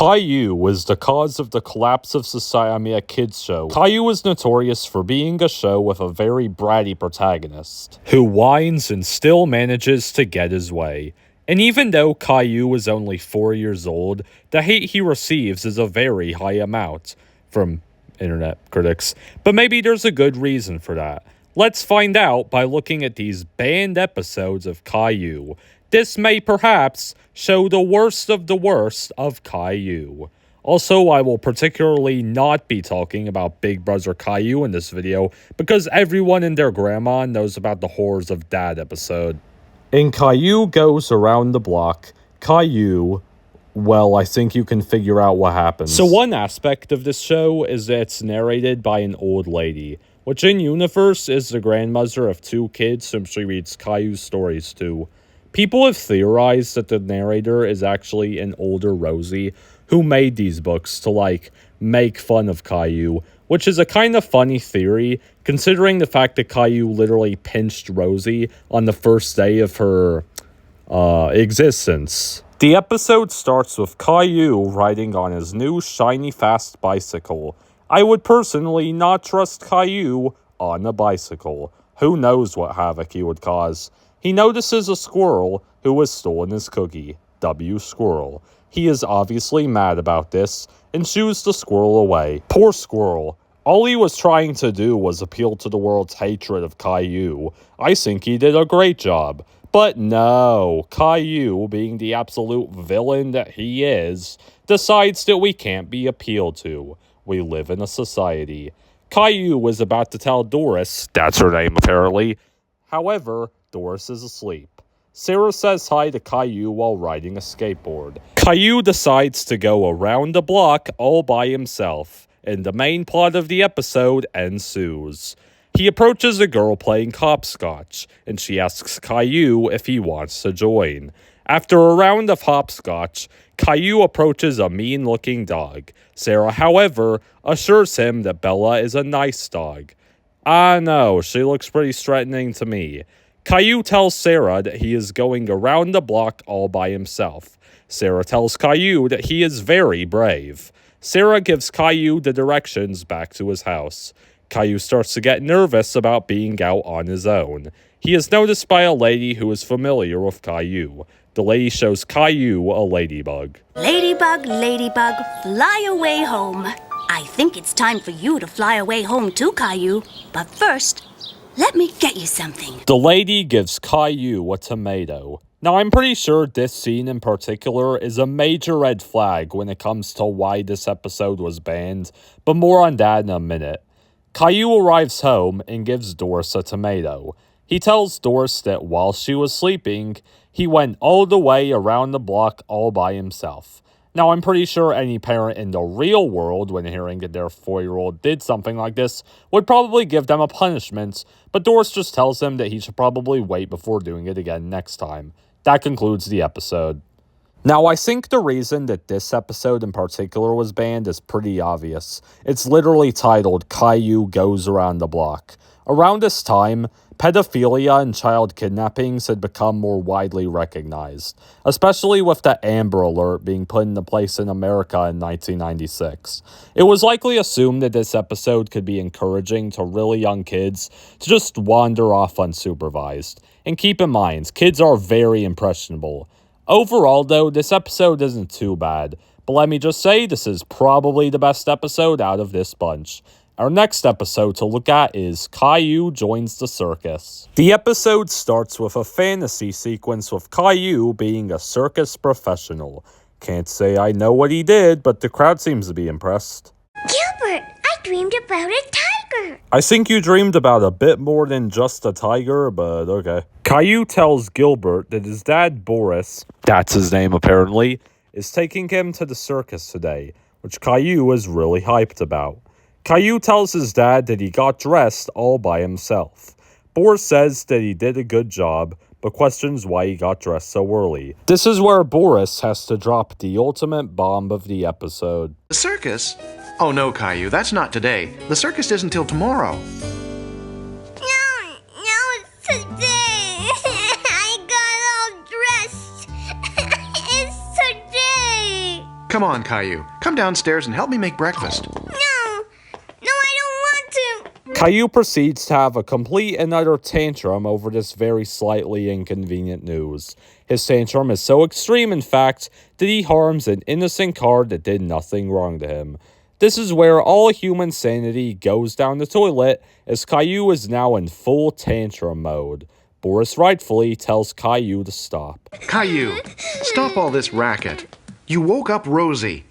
Calliou was the cause of the collapse of society, a kids show. Calliou was notorious for being a show with a very bratty protagonist, who whines and still manages to get his way. And even though Calliou was only 4 years old, the hate he receives is a very high amount from internet critics. But maybe there's a good reason for that. Let's find out by looking at these banned episodes of Calliou. This may perhaps show the worst of Calliou. Also, I will particularly not be talking about Big Brother Calliou in this video because everyone and their grandma knows about the Horrors of Dad episode. In Calliou Goes Around the Block, Calliou, well, I think you can figure out what happens. So one aspect of this show is that it's narrated by an old lady, which in universe is the grandmother of 2 kids whom she reads Calliou's stories to. People have theorized that the narrator is actually an older Rosie who made these books to, make fun of Calliou, which is a kind of funny theory, considering the fact that Calliou literally pinched Rosie on the first day of her, existence. The episode starts with Calliou riding on his new shiny fast bicycle. I would personally not trust Calliou on a bicycle. Who knows what havoc he would cause. He notices a squirrel who has stolen his cookie. W Squirrel. He is obviously mad about this and shoos the squirrel away. Poor squirrel. All he was trying to do was appeal to the world's hatred of Calliou. I think he did a great job. But no, Calliou, being the absolute villain that he is, decides that we can't be appealed to. We live in a society. Calliou was about to tell Doris, that's her name apparently. However, Doris is asleep. Sarah says hi to Calliou while riding a skateboard. Calliou decides to go around the block all by himself, and the main plot of the episode ensues. He approaches a girl playing hopscotch, and she asks Calliou if he wants to join. After a round of hopscotch, Calliou approaches a mean-looking dog. Sarah, however, assures him that Bella is a nice dog. No, she looks pretty threatening to me. Calliou tells Sarah that he is going around the block all by himself. Sarah tells Calliou that he is very brave. Sarah gives Calliou the directions back to his house. Calliou starts to get nervous about being out on his own. He is noticed by a lady who is familiar with Calliou. The lady shows Calliou a ladybug. Ladybug, ladybug, fly away home. I think it's time for you to fly away home too, Calliou. But first, let me get you something. The lady gives Calliou a tomato. Now, I'm pretty sure this scene in particular is a major red flag when it comes to why this episode was banned, but more on that in a minute. Calliou arrives home and gives Doris a tomato. He tells Doris that while she was sleeping, he went all the way around the block all by himself. Now, I'm pretty sure any parent in the real world, when hearing that their 4-year-old did something like this, would probably give them a punishment, but Doris just tells him that he should probably wait before doing it again next time. That concludes the episode. Now, I think the reason that this episode in particular was banned is pretty obvious. It's literally titled Calliou Goes Around the Block. Around this time, pedophilia and child kidnappings had become more widely recognized, especially with the Amber Alert being put into place in America in 1996. It was likely assumed that this episode could be encouraging to really young kids to just wander off unsupervised. And keep in mind, kids are very impressionable. Overall, though, this episode isn't too bad, but let me just say this is probably the best episode out of this bunch. Our next episode to look at is Calliou Joins the Circus. The episode starts with a fantasy sequence with Calliou being a circus professional. Can't say I know what he did, but the crowd seems to be impressed. Gilbert, I dreamed about a tiger. I think you dreamed about a bit more than just a tiger, but okay. Calliou tells Gilbert that his dad Boris, that's his name apparently, is taking him to the circus today, which Calliou is really hyped about. Calliou tells his dad that he got dressed all by himself. Boris says that he did a good job, but questions why he got dressed so early. This is where Boris has to drop the ultimate bomb of the episode. The circus? Oh no, Calliou, that's not today. The circus isn't till tomorrow. No, it's today. I got all dressed. It's today. Come on, Calliou. Come downstairs and help me make breakfast. No, I don't want to. Calliou proceeds to have a complete and utter tantrum over this very slightly inconvenient news. His tantrum is so extreme, in fact, that he harms an innocent car that did nothing wrong to him. This is where all human sanity goes down the toilet, as Calliou is now in full tantrum mode. Boris rightfully tells Calliou to stop. Calliou, stop all this racket. You woke up Rosie.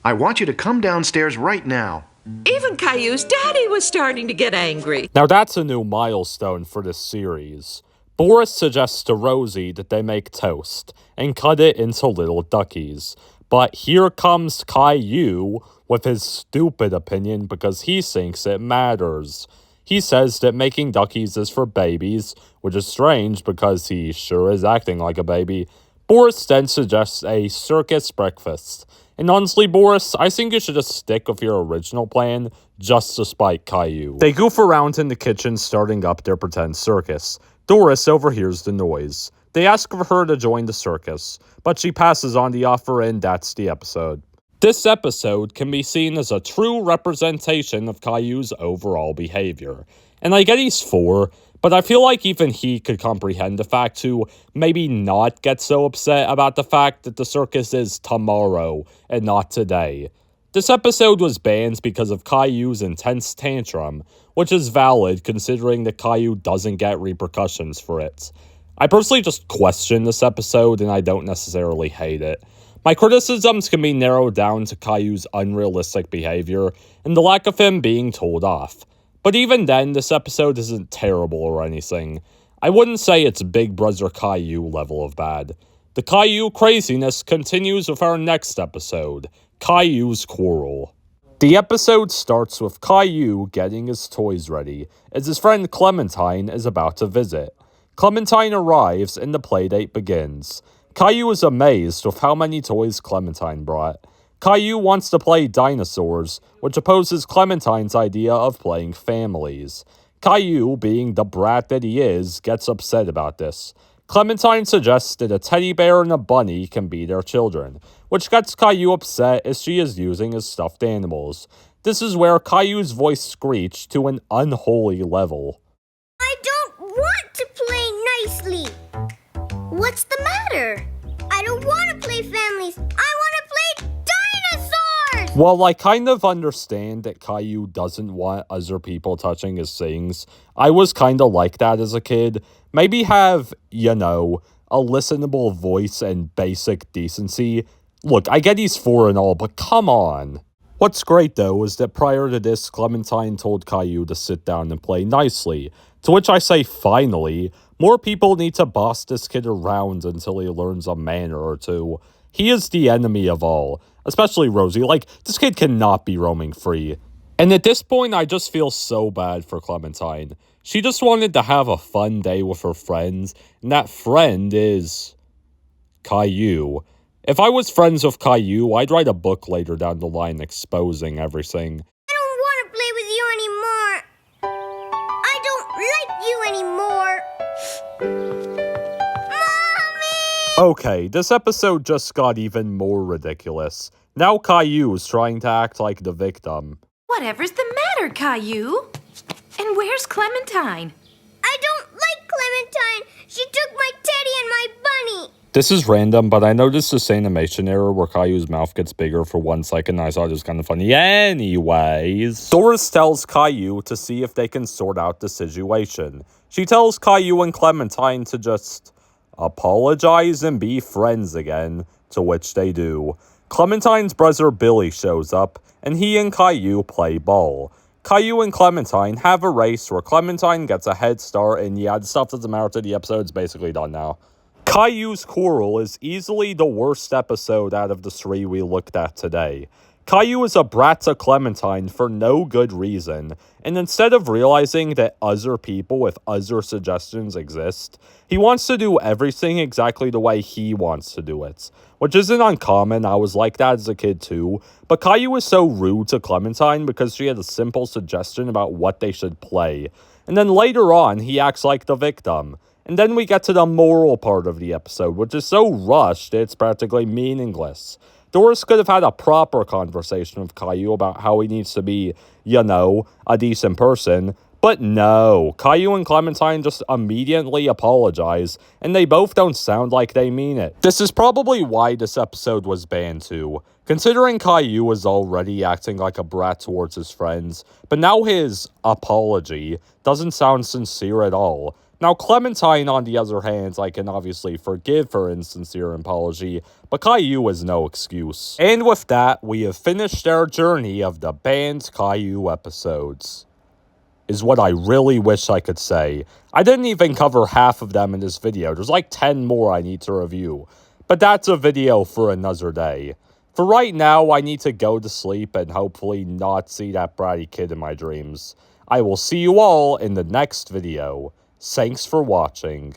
I want you to come downstairs right now. Even Calliou's daddy was starting to get angry. Now that's a new milestone for this series. Boris suggests to Rosie that they make toast and cut it into little duckies. But here comes Calliou with his stupid opinion because he thinks it matters. He says that making duckies is for babies, which is strange because he sure is acting like a baby. Boris then suggests a circus breakfast. And honestly, Boris, I think you should just stick with your original plan, just to spite Calliou. They goof around in the kitchen starting up their pretend circus. Doris overhears the noise. They ask for her to join the circus, but she passes on the offer and that's the episode. This episode can be seen as a true representation of Calliou's overall behavior. And I get he's 4, but I feel like even he could comprehend the fact to maybe not get so upset about the fact that the circus is tomorrow and not today. This episode was banned because of Calliou's intense tantrum, which is valid considering that Calliou doesn't get repercussions for it. I personally just question this episode and I don't necessarily hate it. My criticisms can be narrowed down to Calliou's unrealistic behavior and the lack of him being told off. But even then, this episode isn't terrible or anything. I wouldn't say it's Big Brother Calliou level of bad. The Calliou craziness continues with our next episode, Calliou's Quarrel. The episode starts with Calliou getting his toys ready, as his friend Clementine is about to visit. Clementine arrives and the playdate begins. Calliou is amazed with how many toys Clementine brought. Calliou wants to play dinosaurs, which opposes Clementine's idea of playing families. Calliou, being the brat that he is, gets upset about this. Clementine suggests that a teddy bear and a bunny can be their children, which gets Calliou upset as she is using his stuffed animals. This is where Calliou's voice screeched to an unholy level. I don't want to play nicely. What's the matter? I don't want to play families. I want to play dinosaurs! While I kind of understand that Calliou doesn't want other people touching his things, I was kind of like that as a kid. Maybe have, a listenable voice and basic decency. Look, I get he's 4 and all, but come on. What's great though is that prior to this, Clementine told Calliou to sit down and play nicely. To which I say, finally, more people need to boss this kid around until he learns a manner or two. He is the enemy of all, especially Rosie. Like, this kid cannot be roaming free. And at this point, I just feel so bad for Clementine. She just wanted to have a fun day with her friends, and that friend is Calliou. If I was friends with Calliou, I'd write a book later down the line exposing everything. I don't want to play with you anymore. I don't like you anymore. Mommy! Okay, this episode just got even more ridiculous. Now Calliou is trying to act like the victim. Whatever's the matter, Calliou? And where's Clementine? I don't like Clementine. She took my teddy and my bunny. This is random, but I noticed this animation error where Calliou's mouth gets bigger for 1 second. I thought it was kind of funny. Anyways, Doris tells Calliou to see if they can sort out the situation. She tells Calliou and Clementine to just apologize and be friends again, to which they do. Clementine's brother Billy shows up, and he and Calliou play ball. Calliou and Clementine have a race where Clementine gets a head start, and yeah, the stuff doesn't matter. The episode's basically done now. Calliou's Quarrel is easily the worst episode out of the 3 we looked at today. Calliou is a brat to Clementine for no good reason, and instead of realizing that other people with other suggestions exist, he wants to do everything exactly the way he wants to do it. Which isn't uncommon, I was like that as a kid too, but Calliou is so rude to Clementine because she had a simple suggestion about what they should play. And then later on, he acts like the victim. And then we get to the moral part of the episode, which is so rushed it's practically meaningless. Doris could have had a proper conversation with Calliou about how he needs to be, you know, a decent person. But no, Calliou and Clementine just immediately apologize, and they both don't sound like they mean it. This is probably why this episode was banned too, considering Calliou was already acting like a brat towards his friends, but now his apology doesn't sound sincere at all. Now, Clementine, on the other hand, I can obviously forgive her insincere apology, but Calliou is no excuse. And with that, we have finished our journey of the banned Calliou episodes, is what I really wish I could say. I didn't even cover half of them in this video. There's like 10 more I need to review, but that's a video for another day. For right now, I need to go to sleep and hopefully not see that bratty kid in my dreams. I will see you all in the next video. Thanks for watching.